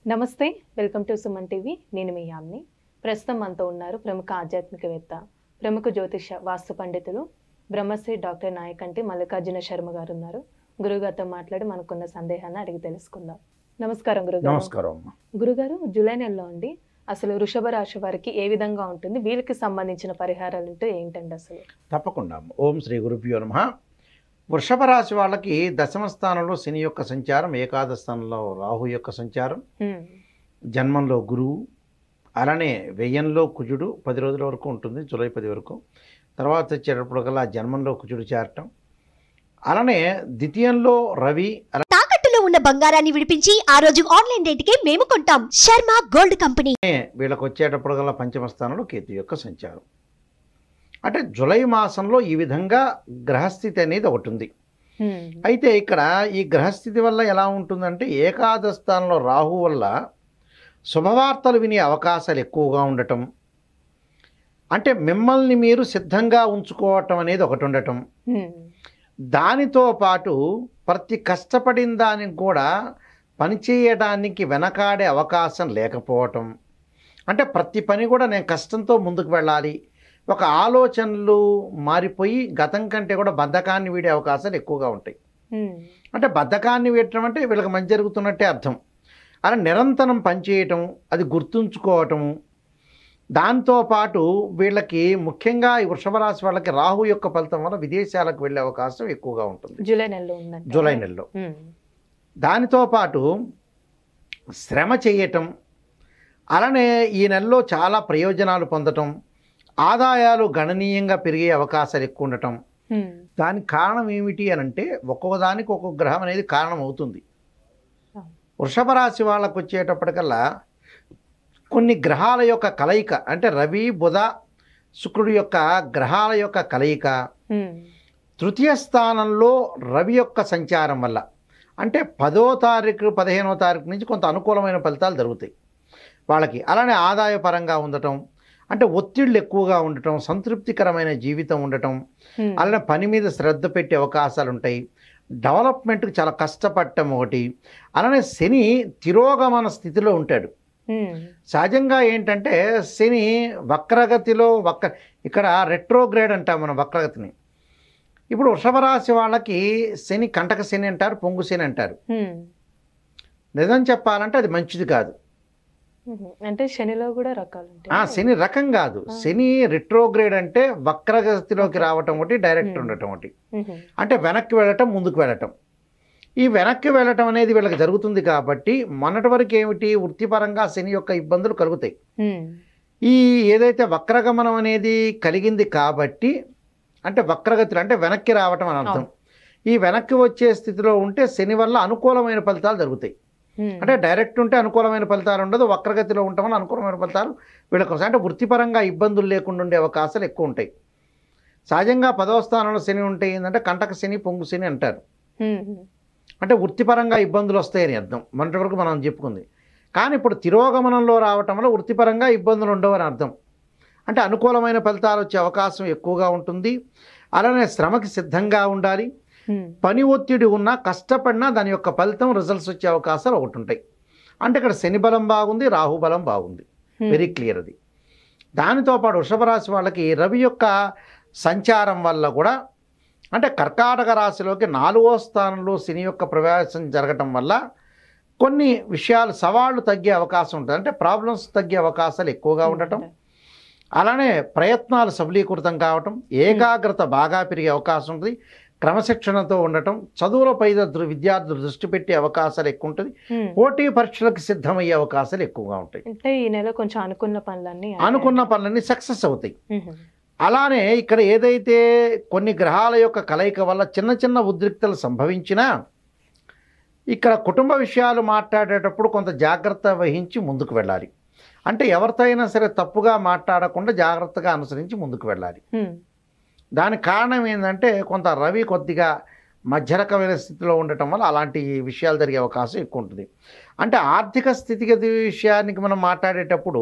నమస్తే, welcome to Suman TV. నేను మీ యామ్ని. ప్రస్తుతం మనతో ఉన్నారు ప్రముఖ ఆధ్యాత్మికవేత్త, ప్రముఖ జ్యోతిష వాస్తు పండితులు బ్రహ్మశ్రీ డాక్టర్ నాయకంటి మల్లికార్జున శర్మ గారు ఉన్నారు. గురుగారితో మాట్లాడి మనకున్న సందేహాన్ని అడిగి తెలుసుకుందాం. నమస్కారం గురుగారు. నమస్కారం. గురుగారు, జూలై నెలలో అండి అసలు వృషభ రాశి వారికి ఏ విధంగా ఉంటుంది, వీళ్ళకి సంబంధించిన పరిహారాలు అంటే ఏంటండి అసలు? తప్పకుండా. ఓం శ్రీ గురుభ్యో నమః. వృషభ రాశి వాళ్ళకి దశమ స్థానంలో శని యొక్క సంచారం, ఏకాదశ స్థానంలో రాహు యొక్క సంచారం, జన్మంలో గురువు, అలానే వ్యయంలో కుజుడు 10 రోజుల వరకు ఉంటుంది, జూలై 10 వరకు. తర్వాత వచ్చేటప్పుడు కల్లా జన్మంలో కుజుడు చేరటం, అలానే ద్వితీయంలో రవి. తాకట్టులో ఉన్న బంగారాన్ని విడిపించి ఆ రోజు ఆన్లైన్ రేటుకే మేము కొంటాం. Sharma gold company. వీళ్ళకి వచ్చేటప్పుడు కల్లా పంచమ స్థానంలో కేతు యొక్క సంచారం. అంటే జూలై మాసంలో ఈ విధంగా గ్రహస్థితి అనేది ఒకటి ఉంది. అయితే ఇక్కడ ఈ గ్రహస్థితి వల్ల ఎలా ఉంటుందంటే, ఏకాదశ స్థానంలో రాహు వల్ల శుభవార్తలు వినే అవకాశాలు ఎక్కువగా ఉండటం, అంటే మిమ్మల్ని మీరు సిద్ధంగా ఉంచుకోవటం అనేది ఒకటి ఉండటం, దానితో పాటు ప్రతి కష్టపడిన దానికి కూడా పనిచేయడానికి వెనకాడే అవకాశం లేకపోవటం, అంటే ప్రతి పని కూడా నేను కష్టంతో ముందుకు వెళ్ళాలి, ఒక ఆలోచనలు మారిపోయి గతం కంటే కూడా బద్ధకాన్ని వీడే అవకాశాలు ఎక్కువగా ఉంటాయి. అంటే బద్ధకాన్ని వీడటం అంటే వీళ్ళకి మంచి జరుగుతున్నట్టే అర్థం. అలా నిరంతరం పనిచేయటం, అది గుర్తుంచుకోవటము, దాంతోపాటు వీళ్ళకి ముఖ్యంగా ఈ వృషభ రాశి వాళ్ళకి రాహు యొక్క ఫలితం వల్ల విదేశాలకు వెళ్ళే అవకాశం ఎక్కువగా ఉంటుంది జూలై నెలలో ఉందండి. జూలై నెలలో. దానితో పాటు శ్రమ చేయటం, అలానే ఈ నెలలో చాలా ప్రయోజనాలు పొందటం, ఆదాయాలు గణనీయంగా పెరిగే అవకాశాలు ఎక్కువ ఉండటం. దానికి కారణం ఏమిటి అని అంటే, ఒక్కొక్కదానికి ఒక్కొక్క గ్రహం అనేది కారణం అవుతుంది. వృషభ రాశి వాళ్ళకు వచ్చేటప్పటికల్లా కొన్ని గ్రహాల యొక్క కలయిక, అంటే రవి బుధ శుక్రుడి యొక్క గ్రహాల యొక్క కలయిక, తృతీయ స్థానంలో రవి యొక్క సంచారం వల్ల, అంటే 10వ తారీఖు 15వ తారీఖు నుంచి కొంత అనుకూలమైన ఫలితాలు జరుగుతాయి వాళ్ళకి. అలానే ఆదాయపరంగా ఉండటం, అంటే ఒత్తిళ్ళు ఎక్కువగా ఉండటం, సంతృప్తికరమైన జీవితం ఉండటం, అలానే పని మీద శ్రద్ధ పెట్టే అవకాశాలు ఉంటాయి, డెవలప్మెంట్కి చాలా కష్టపడటం ఒకటి. అలానే శని తిరోగమన స్థితిలో ఉంటాడు. సహజంగా ఏంటంటే శని వక్రగతిలో ఇక్కడ రెట్రోగ్రేడ్ అంటాం మనం వక్రగతిని. ఇప్పుడు వృషభ రాశి వాళ్ళకి శని కంటక శని అంటారు, పొంగు శని అంటారు. నిజం చెప్పాలంటే అది మంచిది కాదు. అంటే శనిలో కూడా రకాలు ఉంటాయి. శని రకం కాదు, శని రిట్రోగ్రేడ్ అంటే వక్రగతిలోకి రావటం ఒకటి, డైరెక్ట్ ఉండటం ఒకటి. అంటే వెనక్కి వెళ్ళటం, ముందుకు వెళ్ళటం. ఈ వెనక్కి వెళ్ళటం అనేది వీళ్ళకి జరుగుతుంది కాబట్టి మొన్నటి వరకు ఏమిటి, వృత్తిపరంగా శని యొక్క ఇబ్బందులు కలుగుతాయి. ఈ ఏదైతే వక్రగమనం అనేది కలిగింది కాబట్టి, అంటే వక్రగతిలో అంటే వెనక్కి రావటం అని అర్థం. ఈ వెనక్కి వచ్చే స్థితిలో ఉంటే శని వల్ల అనుకూలమైన ఫలితాలు జరుగుతాయి. అంటే డైరెక్ట్ ఉంటే అనుకూలమైన ఫలితాలు ఉండదు, వక్రగతిలో ఉండటం వల్ల అనుకూలమైన ఫలితాలు వీళ్ళకి వస్తాయి. అంటే వృత్తిపరంగా ఇబ్బందులు లేకుండా ఉండే అవకాశాలు ఎక్కువ ఉంటాయి. సహజంగా 10వ స్థానంలో శని ఉంటే ఏంటంటే కంటక శని, పొంగు శని అంటారు. అంటే వృత్తిపరంగా ఇబ్బందులు వస్తాయని అర్థం, మొన్నటి వరకు మనం చెప్పుకుంది. కానీ ఇప్పుడు తిరోగమనంలో రావటం వల్ల వృత్తిపరంగా ఇబ్బందులు ఉండవని అర్థం. అంటే అనుకూలమైన ఫలితాలు వచ్చే అవకాశం ఎక్కువగా ఉంటుంది. అలానే శ్రమకి సిద్ధంగా ఉండాలి. పని ఒత్తిడి ఉన్నా, కష్టపడినా దాని యొక్క ఫలితం, రిజల్ట్స్ వచ్చే అవకాశాలు ఒకటి ఉంటాయి. అంటే ఇక్కడ శని బలం బాగుంది, రాహు బలం బాగుంది, వెరీ క్లియర్ అది. దానితో పాటు వృషభ రాశి వాళ్ళకి రవి యొక్క సంచారం వల్ల కూడా, అంటే కర్కాటక రాశిలోకి 4వ స్థానంలో శని యొక్క ప్రవేశం జరగటం వల్ల కొన్ని విషయాలు సవాళ్లు తగ్గే అవకాశం ఉంటుంది. అంటే ప్రాబ్లమ్స్ తగ్గే అవకాశాలు ఎక్కువగా ఉండటం, అలానే ప్రయత్నాలు సఫలీకృతం కావటం, ఏకాగ్రత బాగా పెరిగే అవకాశం ఉంటుంది, క్రమశిక్షణతో ఉండటం, చదువులపై విద్యార్థులు దృష్టి పెట్టే అవకాశాలు ఎక్కువ ఉంటుంది, పోటీ పరీక్షలకు సిద్ధమయ్యే అవకాశాలు ఎక్కువగా ఉంటాయి. అంటే ఈ నెల కొంచెం అనుకున్న పనులన్నీ సక్సెస్ అవుతాయి. అలానే ఇక్కడ ఏదైతే కొన్ని గ్రహాల యొక్క కలయిక వల్ల చిన్న చిన్న ఉద్రిక్తలు సంభవించినా, ఇక్కడ కుటుంబ విషయాలు మాట్లాడేటప్పుడు కొంత జాగ్రత్త వహించి ముందుకు వెళ్ళాలి. అంటే ఎవరితో అయినా సరే తప్పుగా మాట్లాడకుండా జాగ్రత్తగా అనుసరించి ముందుకు వెళ్ళాలి. దానికి కారణం ఏంటంటే కొంత రవి కొద్దిగా మధ్యరకమైన స్థితిలో ఉండటం వల్ల అలాంటి విషయాలు జరిగే అవకాశం ఎక్కువ ఉంటుంది. అంటే ఆర్థిక స్థితిగతి విషయానికి మనం మాట్లాడేటప్పుడు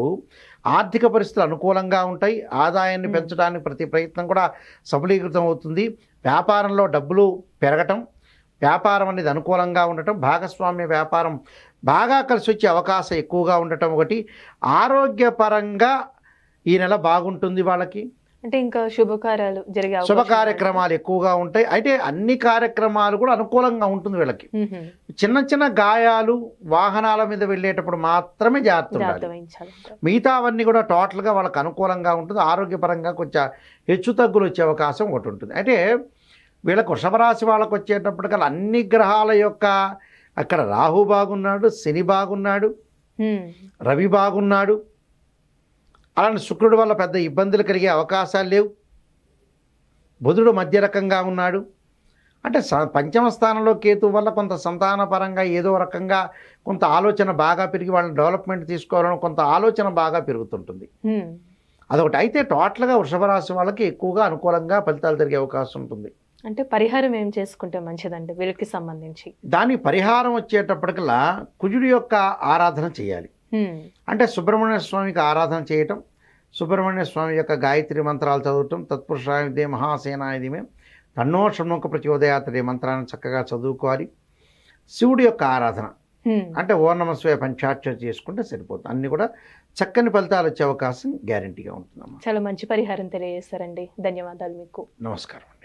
ఆర్థిక పరిస్థితులు అనుకూలంగా ఉంటాయి, ఆదాయాన్ని పెంచడానికి ప్రతి ప్రయత్నం కూడా సఫలీకృతం అవుతుంది, వ్యాపారంలో డబ్బులు పెరగటం, వ్యాపారం అనేది అనుకూలంగా ఉండటం, భాగస్వామ్య వ్యాపారం బాగా కలిసి వచ్చే అవకాశం ఎక్కువగా ఉండటం ఒకటి. ఆరోగ్యపరంగా ఈ నెల బాగుంటుంది వాళ్ళకి. అంటే ఇంకా శుభకార్యాలు జరిగే శుభ అవకాశం కార్యక్రమాలు ఎక్కువగా ఉంటాయి. అయితే అన్ని కార్యక్రమాలు కూడా అనుకూలంగా ఉంటుంది వీళ్ళకి. మ్మ్. చిన్న చిన్న గాయాలు వాహనాల మీద వెళ్ళేటప్పుడు మాత్రమే జాగ్రత్త జాగ్రత్త ఉండాలి. వహించాలంటారు. మిగతావన్నీ కూడా టోటల్గా వాళ్ళకి అనుకూలంగా ఉంటుంది. ఆరోగ్యపరంగా కొంచెం హెచ్చు తగ్గులు వచ్చే అవకాశం ఒకటి ఉంటుంది. అయితే వీళ్ళకు వృషభ రాశి వాళ్ళకు వచ్చేటప్పటికల్లా అన్ని గ్రహాల యొక్క అక్కడ రాహు బాగున్నాడు, శని బాగున్నాడు, మ్మ్. రవి బాగున్నాడు. అలాంటి శుక్రుడి వల్ల పెద్ద ఇబ్బందులు కలిగే అవకాశాలు లేవు. బుధుడు మధ్య రకంగా ఉన్నాడు. అంటే పంచమ స్థానంలో కేతు వల్ల కొంత సంతానపరంగా ఏదో రకంగా కొంత ఆలోచన బాగా పెరిగి వాళ్ళని డెవలప్మెంట్ తీసుకోవాలని కొంత ఆలోచన బాగా పెరుగుతుంటుంది. మ్మ్. అదొకటి. అయితే టోటల్గా వృషభ రాశి వాళ్ళకి ఎక్కువగా అనుకూలంగా ఫలితాలు జరిగే అవకాశం ఉంటుంది. అంటే పరిహారం ఏం చేసుకుంటే మంచిదండి వీళ్ళకి సంబంధించి? దాని పరిహారం వచ్చేటప్పటికల్లా కుజుడి యొక్క ఆరాధన చేయాలి. మ్మ్. అంటే సుబ్రహ్మణ్య స్వామికి ఆరాధన చేయటం, సుబ్రహ్మణ్య స్వామి యొక్క గాయత్రి మంత్రాలు చదవటం, తత్పురుషాయుధే మహాసేనాయుధమే తన్నో షణ్ముఖ ప్రచోదయాత్రే మంత్రాన్ని చక్కగా చదువుకోవాలి. శివుడి యొక్క ఆరాధన మ్మ్. అంటే ఓం నమః శివాయ పంచాక్షరి చేసుకుంటే సరిపోతుంది. అన్నీ కూడా చక్కని ఫలితాలు వచ్చే అవకాశం గ్యారంటీగా ఉంటుందమ్మా. చాలా మంచి పరిహారం తెలియజేస్తారండి. ధన్యవాదాలు మీకు. నమస్కారం.